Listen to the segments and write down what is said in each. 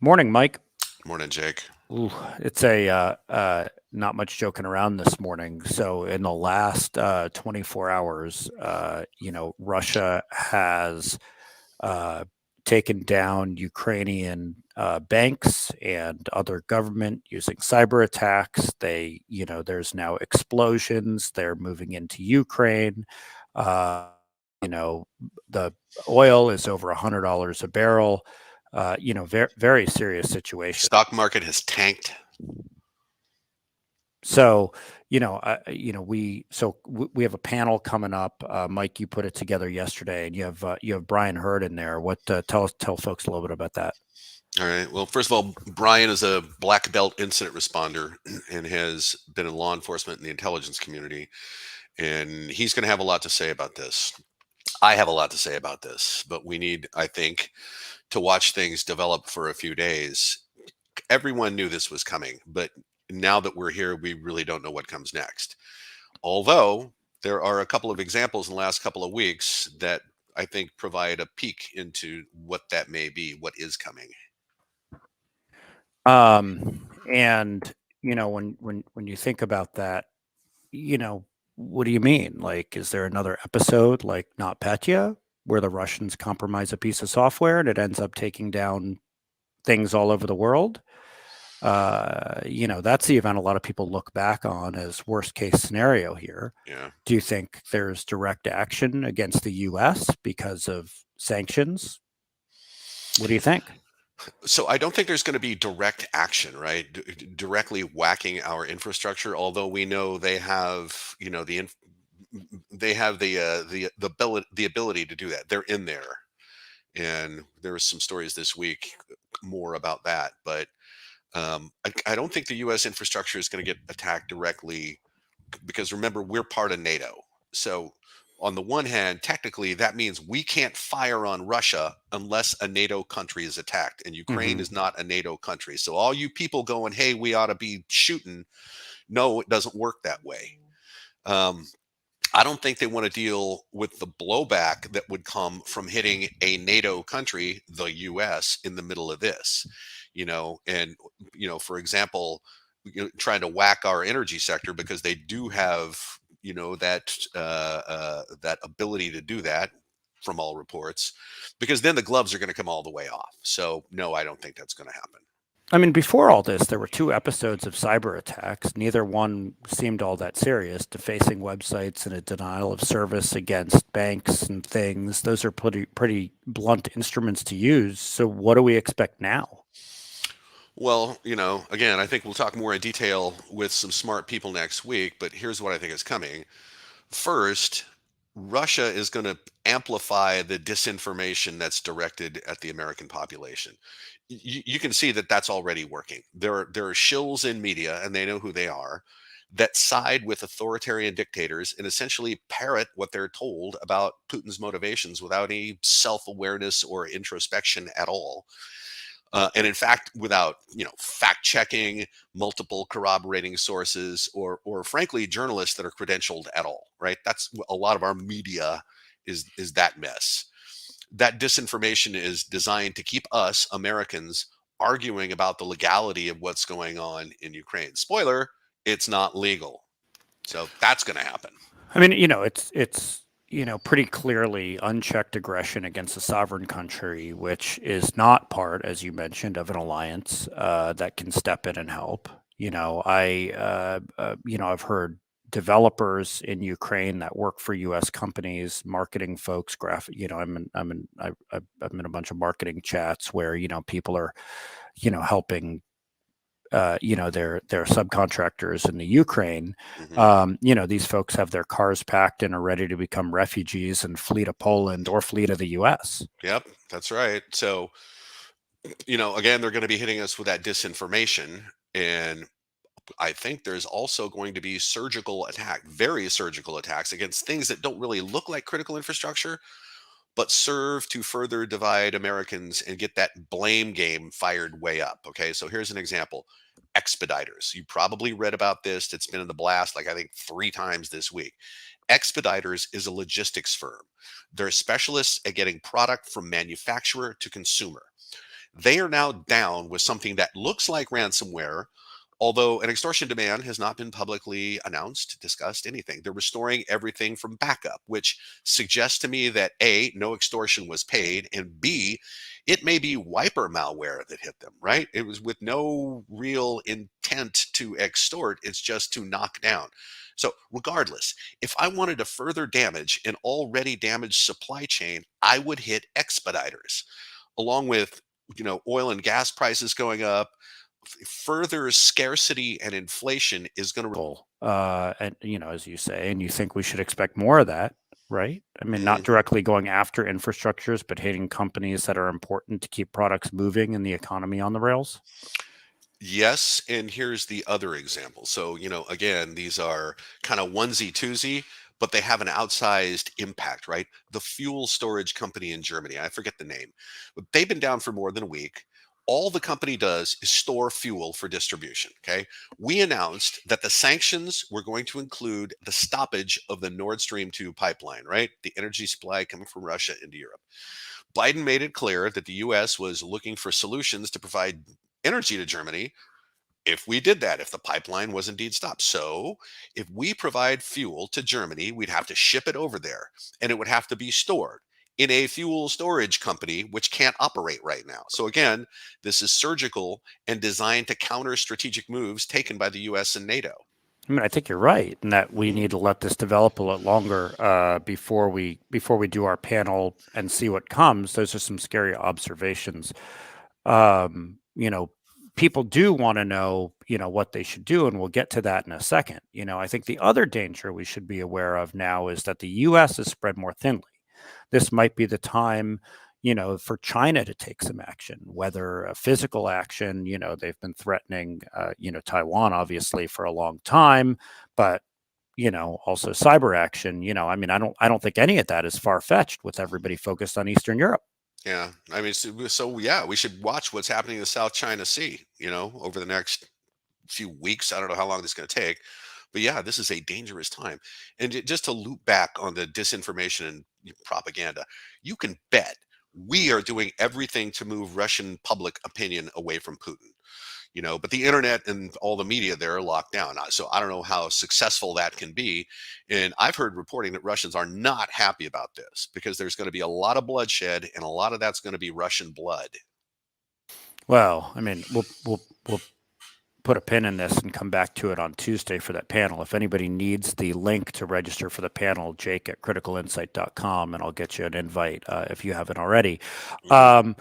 Morning, Mike. Morning, Jake. Ooh, it's a not much joking around this morning. So, in the last 24 hours, Russia has uh, taken down Ukrainian banks and other government using cyber attacks. There's now explosions. They're moving into Ukraine. Uh, you know, the oil is over $100 a barrel. Very, very serious situation. Stock market has tanked. So, we have a panel coming up. Mike, you put it together yesterday, and you have Brian Hurd in there. What tell folks a little bit about that? All right. Well, first of all, Brian is a black belt incident responder and has been in law enforcement and the intelligence community. And he's going to have a lot to say about this. I have a lot to say about this, but we need, I think, to watch things develop for a few days. Everyone knew this was coming, but now that we're here, we really don't know what comes next. Although there are a couple of examples in the last couple of weeks that I think provide a peek into what that may be, what is coming. And when you think about that, you know, what do you mean? Like, is there another episode like Not Petya, where the Russians compromise a piece of software and it ends up taking down things all over the world? That's the event a lot of people look back on as worst case scenario here. Yeah. Do you think there's direct action against the U.S. because of sanctions? What do you think? So I don't think there's going to be direct action, right? Directly whacking our infrastructure, although we know they have, they have the ability to do that. They're in there. And there was some stories this week more about that, but I don't think the U.S. infrastructure is going to get attacked directly because remember, we're part of NATO. So, on the one hand, technically, that means we can't fire on Russia unless a NATO country is attacked. And Ukraine Hmm. is not a NATO country. So, all you people going, hey, we ought to be shooting, no, it doesn't work that way. Um, I don't think they want to deal with the blowback that would come from hitting a NATO country, the US, in the middle of this, and, for example, trying to whack our energy sector because they do have, that ability to do that from all reports, because then the gloves are going to come all the way off. So, no, I don't think that's going to happen. I mean, before all this, there were two episodes of cyber attacks. Neither one seemed all that serious. Defacing websites and a denial of service against banks and things. Those are pretty blunt instruments to use. So, what do we expect now? Well, again, I think we'll talk more in detail with some smart people next week, but here's what I think is coming. First, Russia is going to amplify the disinformation that's directed at the American population. You can see that that's already working. There are shills in media, and they know who they are, that side with authoritarian dictators and essentially parrot what they're told about Putin's motivations without any self awareness or introspection at all. And in fact, without fact checking, multiple corroborating sources, or frankly, journalists that are credentialed at all. Right? That's a lot of our media is that mess. That disinformation is designed to keep us Americans arguing about the legality of what's going on in Ukraine. Spoiler: it's not legal. So that's going to happen. I mean, it's pretty clearly unchecked aggression against a sovereign country, which is not part, as you mentioned, of an alliance that can step in and help. I've heard developers in Ukraine that work for U.S. companies, marketing folks, graphic. I'm in a bunch of marketing chats where people are helping their subcontractors in the Ukraine. Hmm. These folks have their cars packed and are ready to become refugees and flee to Poland or flee to the U.S. Yep, that's right. So, again, they're going to be hitting us with that disinformation. And I think there's also going to be very surgical attacks against things that don't really look like critical infrastructure, but serve to further divide Americans and get that blame game fired way up. Okay, so here's an example. Expeditors. You probably read about this. It's been in the blast, like I think 3 times this week. Expeditors is a logistics firm. They're specialists at getting product from manufacturer to consumer. They are now down with something that looks like ransomware, although an extortion demand has not been publicly announced, discussed, anything. They're restoring everything from backup, which suggests to me that A, no extortion was paid, and B, it may be wiper malware that hit them, right? It was with no real intent to extort, it's just to knock down. So, regardless, if I wanted to further damage an already damaged supply chain, I would hit expediters, along with oil and gas prices going up. Further scarcity and inflation is going to. And as you say, and you think we should expect more of that, right? I mean, not directly going after infrastructures, but hitting companies that are important to keep products moving and the economy on the rails. Yes, and here's the other example. So, again, these are kind of onesie twosie, but they have an outsized impact, right? The fuel storage company in Germany, I forget the name, but they've been down for more than a week. All the company does is store fuel for distribution. Okay. We announced that the sanctions were going to include the stoppage of the Nord Stream 2 pipeline, right? The energy supply coming from Russia into Europe. Biden made it clear that the US was looking for solutions to provide energy to Germany if we did that, if the pipeline was indeed stopped. So, if we provide fuel to Germany, we'd have to ship it over there and it would have to be stored in a fuel storage company, which can't operate right now. So, again, this is surgical and designed to counter strategic moves taken by the US and NATO. I mean, I think you're right, and that we Mhm. need to let this develop a lot longer before we do our panel and see what comes. Those are some scary observations. Um, you know, People do want to know, what they should do, and we'll get to that in a second. I think the other danger we should be aware of now is that the U.S. is spread more thinly. This might be the time, for China to take some action, whether a physical action. They've been threatening, Taiwan obviously for a long time, but also cyber action. I mean, I don't think any of that is far fetched with everybody focused on Eastern Europe. Yeah. I mean, so yeah, we should watch what's happening in the South China Sea, over the next few weeks. I don't know how long this is going to take, but yeah, this is a dangerous time. And just to loop back on the disinformation and propaganda, you can bet we are doing everything to move Russian public opinion away from Putin. But the internet and all the media there are locked down. So I don't know how successful that can be. And I've heard reporting that Russians are not happy about this because there's going to be a lot of bloodshed, and a lot of that's going to be Russian blood. Well, I mean, we'll put a pin in this and come back to it on Tuesday for that panel. If anybody needs the link to register for the panel, Jake at criticalinsight.com, and I'll get you an invite if you haven't already. Hmm.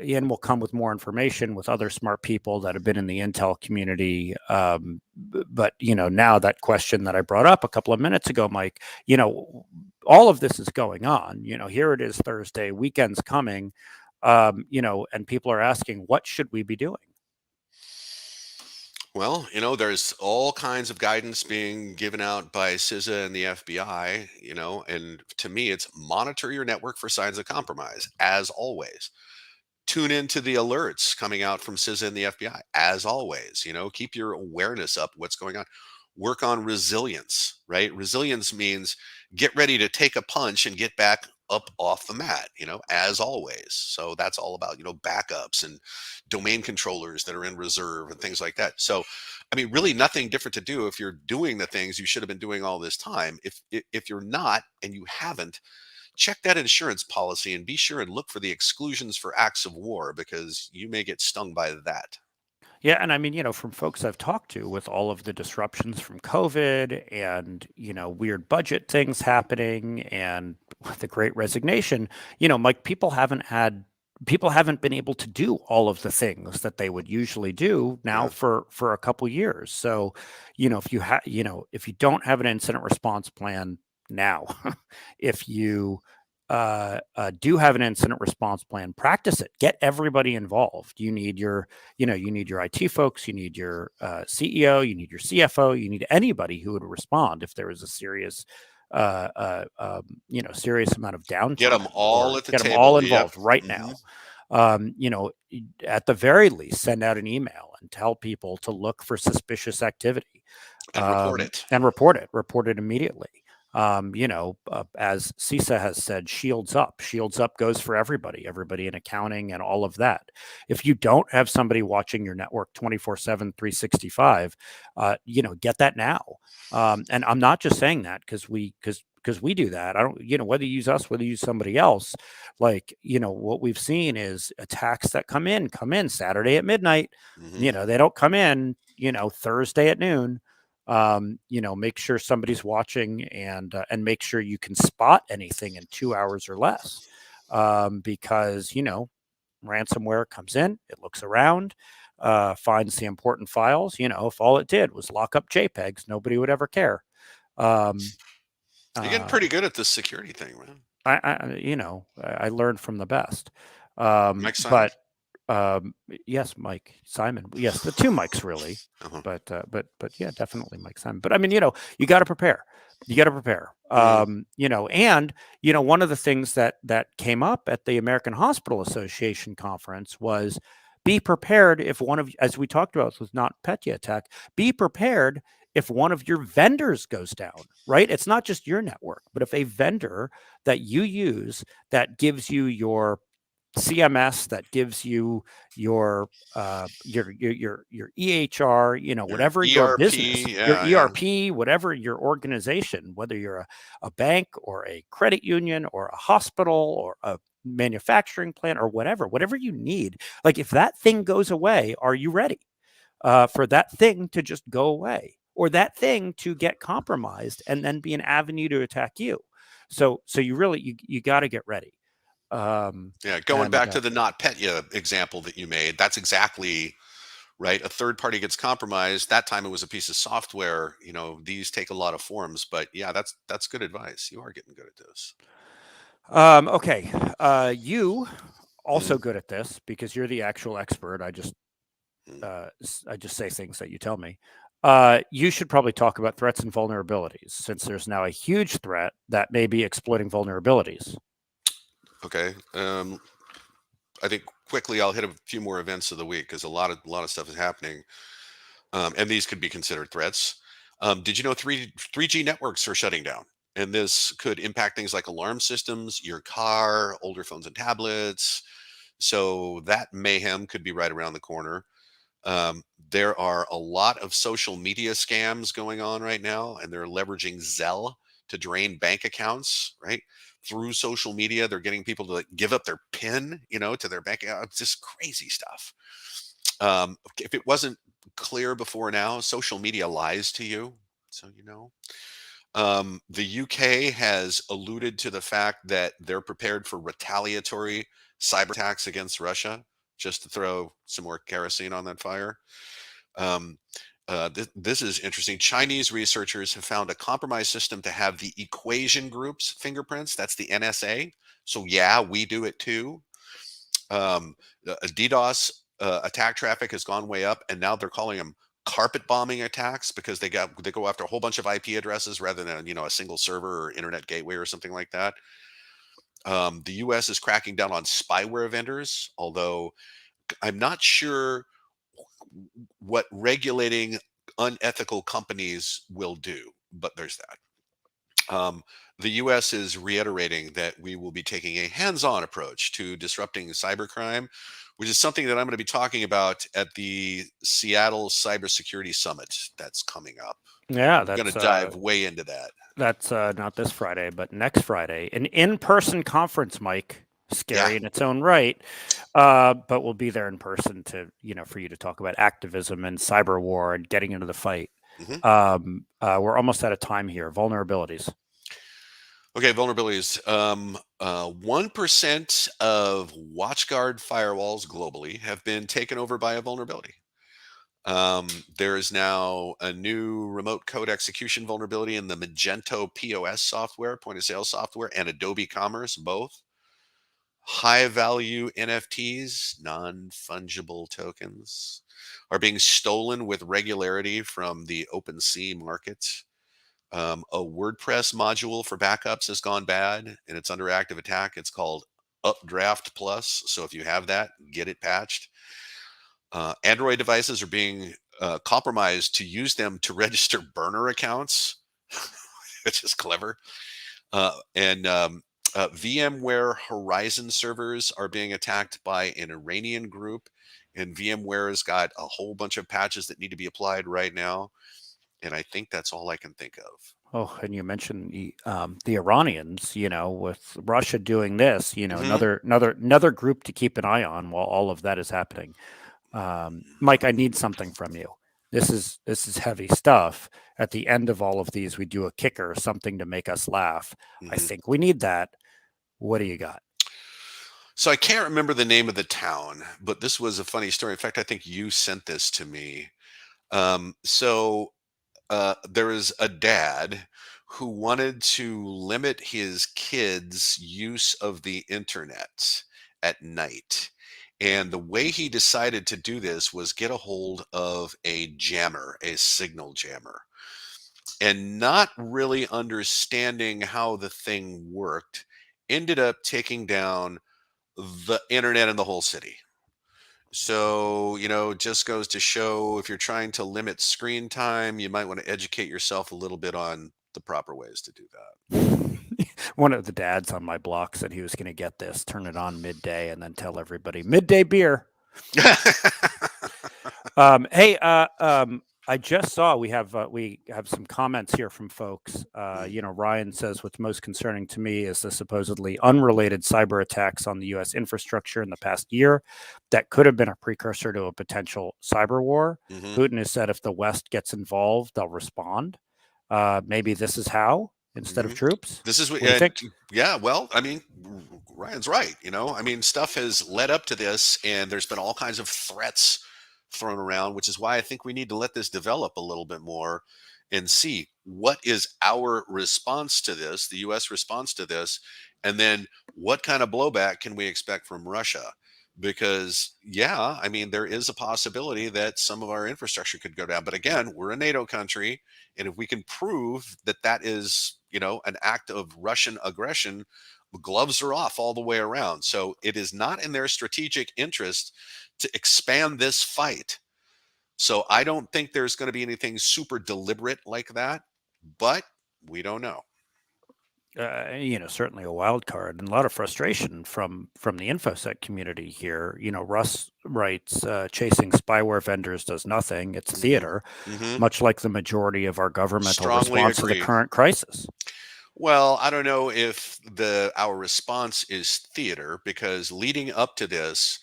Ian will come with more information with other smart people that have been in the Intel community. But, now that question that I brought up a couple of minutes ago, Mike, all of this is going on. Here it is Thursday, weekend's coming, and people are asking, what should we be doing? Well, there's all kinds of guidance being given out by CISA and the FBI, and to me, it's monitor your network for signs of compromise, as always. Tune into the alerts coming out from CISA and the FBI, as always. Keep your awareness up, what's going on. Work on resilience, right? Resilience means get ready to take a punch and get back up off the mat, as always. So that's all about, backups and domain controllers that are in reserve and things like that. So, I mean, really nothing different to do if you're doing the things you should have been doing all this time. If you're not and you haven't, check that insurance policy and be sure and look for the exclusions for acts of war because you may get stung by that. Yeah, and I mean, from folks I've talked to with all of the disruptions from COVID and, weird budget things happening and with the great resignation, Mike, people haven't been able to do all of the things that they would usually do now Yeah. for a couple years. So, if you don't have an incident response plan now, if you do have an incident response plan, practice it, get everybody involved. You need your IT folks, you need your CEO, you need your CFO, you need anybody who would respond if there was a serious amount of Get them downtime, all or at the get them all table. Yep. involved right Hmm. now. At the very least, send out an email and tell people to look for suspicious activity, And report it. and report it immediately. As CISA has said, shields up goes for everybody in accounting and all of that. If you don't have somebody watching your network 24/7, 365, get that now. And I'm not just saying that because we do that. I don't, whether you use us, whether you use somebody else, like, what we've seen is attacks that come in Saturday at midnight. Hmm. They don't come in, Thursday at noon. Make sure somebody's watching, and make sure you can spot anything in 2 hours or less, because ransomware comes in, it looks around, finds the important files. If all it did was lock up JPEGs, nobody would ever care. Um, You're getting uh, pretty good at this security thing, man. I learned from the best. Mike Simon. But yes, Mike Simon. Yes, the two Mikes really, Uh-huh. but yeah, definitely Mike Simon. But I mean, you got to prepare. You got to prepare. Hmm. And one of the things that came up at the American Hospital Association conference was be prepared if one of, as we talked about with not Petya attack, be prepared if one of your vendors goes down, right? It's not just your network, but if a vendor that you use that gives you your CMS, that gives you your your EHR, Your whatever your business, ERP, your yeah, yeah. ERP, whatever your organization, whether you're a bank or a credit union or a hospital or a manufacturing plant or whatever you need. Like if that thing goes away, are you ready for that thing to just go away or that thing to get compromised and then be an avenue to attack you? So you really you got to get ready. Um, Yeah, going and back to the not Petya example that you made, that's exactly right. A third party gets compromised. That time it was a piece of software. These take a lot of forms, but yeah, that's good advice. You are getting good at this. Okay, you Mm, also good at this because you're the actual expert. mm. I just say things that you tell me. You should probably talk about threats and vulnerabilities since there's now a huge threat that may be exploiting vulnerabilities. Okay. I think quickly I'll hit a few more events of the week because a lot of stuff is happening, and these could be considered threats. Did you know 3G networks are shutting down? And this could impact things like alarm systems, your car, older phones and tablets. So that mayhem could be right around the corner. There are a lot of social media scams going on right now, and they're leveraging Zelle to drain bank accounts, right? Through social media, they're getting people to like give up their PIN, to their bank account. It's just crazy stuff. If it wasn't clear before now, social media lies to you. So, the UK has alluded to the fact that they're prepared for retaliatory cyber attacks against Russia, just to throw some more kerosene on that fire. Um, this is interesting. Chinese researchers have found a compromised system to have the equation group's fingerprints. That's the NSA. So, yeah, we do it too. The DDoS attack traffic has gone way up, and now they're calling them carpet bombing attacks because they go after a whole bunch of IP addresses rather than a single server or internet gateway or something like that. The U.S. is cracking down on spyware vendors, although I'm not sure what regulating unethical companies will do, but there's that. The US is reiterating that we will be taking a hands on approach to disrupting cybercrime, which is something that I'm going to be talking about at the Seattle Cybersecurity Summit that's coming up. Yeah, We're going to dive way into that. that's not this Friday, but next Friday, an in-person conference, Mike. Yeah. Scary in its own right, but we'll be there in person to for you to talk about activism and cyber war and getting into the fight. Hmm. We're almost out of time here. Vulnerabilities. Okay, vulnerabilities. 1% of WatchGuard firewalls globally have been taken over by a vulnerability. There is now a new remote code execution vulnerability in the Magento POS software, point of sale software, and Adobe Commerce, both. High value NFTs, non fungible tokens, are being stolen with regularity from the OpenSea market. A WordPress module for backups has gone bad and it's under active attack. It's called Updraft Plus. So if you have that, get it patched. Android devices are being compromised to use them to register burner accounts. which is clever. And VMware Horizon servers are being attacked by an Iranian group, and VMware's got a whole bunch of patches that need to be applied right now. And I think that's all I can think of. Oh, and you mentioned the Iranians, with Russia doing this, Hmm. another group to keep an eye on while all of that is happening. Mike, I need something from you. This is heavy stuff. At the end of all of these, we do a kicker, something to make us laugh. I Hmm. think we need that. What do you got? So I can't remember the name of the town, but this was a funny story. In fact, I think you sent this to me. So there is a dad who wanted to limit his kids' use of the internet at night. And the way he decided to do this was get a hold of a jammer, a signal jammer, and not really understanding how the thing worked, ended up taking down the internet in the whole city. So, just goes to show if you're trying to limit screen time, you might want to educate yourself a little bit on the proper ways to do One of the dads on my block said he was going to get this, turn it on midday, and then tell everybody midday beer. that. Hey, I just saw we have some comments here from folks. Ryan says what's most concerning to me is the supposedly unrelated cyber attacks on the U.S. infrastructure in the past year that could have been a precursor to a potential cyber war. Hmm. Putin has said if the West gets involved, they'll respond. Maybe this is how instead of Hmm. troops. This is what, What do you think? yeah, well, I mean, Ryan's right. I mean, stuff has led up to this, and there's been all kinds of threats thrown around, which is why I think we need to let this develop a little bit more and see what is our response to this, the US response to this, and then what kind of blowback can we expect from Russia? Because, yeah, I mean, there is a possibility that some of our infrastructure could go down. But again, we're a NATO country. And if we can prove that that is, an act of Russian aggression, the gloves are off all the way around. So it is not in their strategic interest to expand this fight. So I don't think there's going to be anything super deliberate like that, but we don't know. Certainly a wild card and a lot of frustration from the infosec community here. Russ writes, chasing spyware vendors does nothing. It's Hmm. theater, Hmm. much like the majority of our governmental Strongly response to the agree. current crisis. Well, I don't know if the our response is theater, because leading up to this,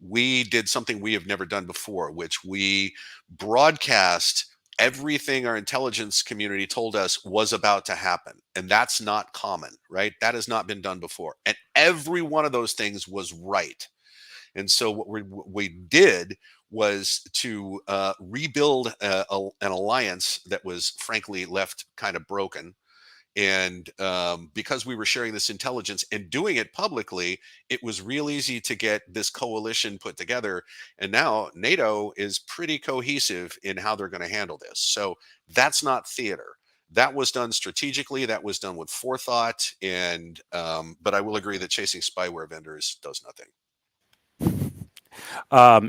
we did something we have never done before, which we broadcast everything our intelligence community told us was about to happen. And that's not common, right? That has not been done before. And every one of those things was right. And so what we did was to rebuild an alliance that was frankly left kind of broken. And because we were sharing this intelligence and doing it publicly, it was real easy to get this coalition put together. And now NATO is pretty cohesive in how they're going to handle this. So that's not theater. That was done strategically. That was done with forethought. And but I will agree that chasing spyware vendors does nothing.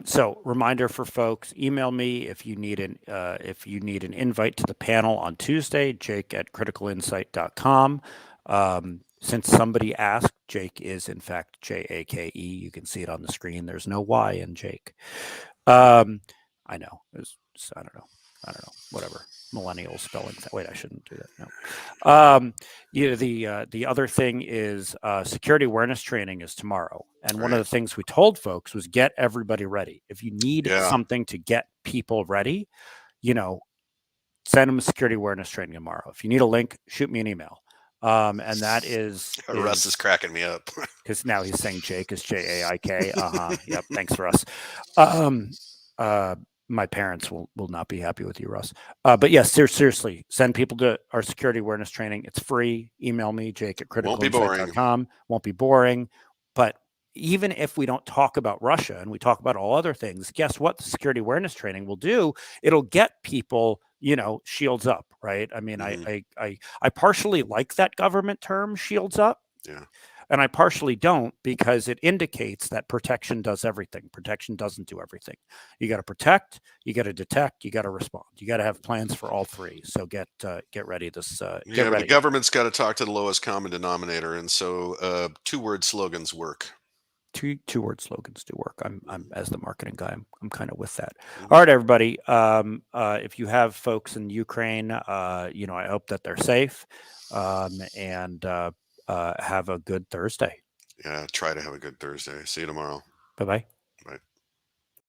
So reminder for folks, email me if you need an invite to the panel on Tuesday, Jake at criticalinsight.com. Since somebody asked, Jake is in fact Jake. You can see it on the screen. There's no Y in Jake. Um, I know. I don't know. I don't know. Whatever. Millennial spelling. Wait, I shouldn't do that. No. The other thing is security awareness training is tomorrow, and one of Right. the things we told folks was get everybody ready. If you need Yeah. something to get people ready, you know, send them a security awareness training tomorrow. If you need a link, shoot me an email. And that is Russ is cracking me up. because now he's saying Jake is Jaik. Yep. Thanks, Russ. Um, uh, my parents will not be happy with you, Russ. But yes, seriously, send people to our security awareness training. It's free. Email me, Jake at Won't be boring. criticalinsight.com. Won't be boring. But even if we don't talk about Russia and we talk about all other things, guess what? The security awareness training will do? It'll get people, shields up, right? I mean, Hmm. I partially like that government term, shields up. Yeah. And I partially don't because it indicates that protection does everything. Protection doesn't do everything. You got to protect, you got to detect, you got to respond. You got to have plans for all three. So get ready. Get Yeah, but the ready. government's got to talk to the lowest common denominator, and so two-word slogans work. Two word slogans do work. I'm as the marketing guy. I'm kind of with that. Mhm. All right, everybody. If you have folks in Ukraine, I hope that they're safe, and have a good Thursday. Yeah, try to have a good Thursday. See you tomorrow. Bye bye.